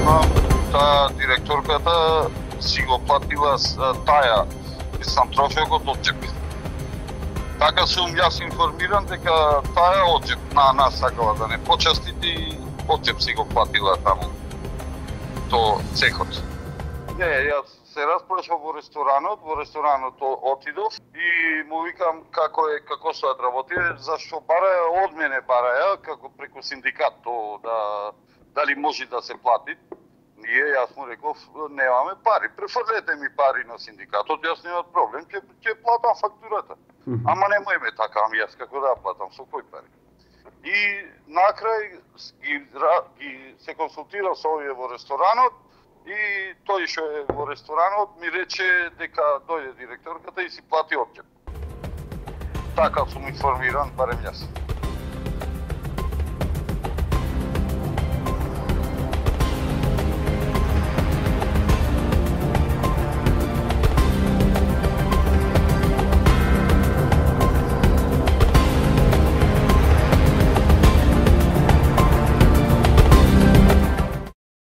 знам, таа директорката си го платила таја, мислам, трофеот од джеп. Така сум јас информиран дека таа од джеп на нас сакала да не почастите и од джеп си го платила таму. То цехот. Не, јас се распрашав во ресторанот отидов и му викам како стојат работи, зашто бараја од мене како преку синдикат то дали може да се плати. Јас му реков немаме пари, префрлете ми пари на синдикатот, јас немам проблем, ќе платам фактурата. Ама немојме така, јас како да платам, со кој пари? И накрај ги се консултирав со овие во ресторанот и тој што е во ресторанот ми рече дека дојде директорката и си плати од джеп. Така сум информиран, барем јас.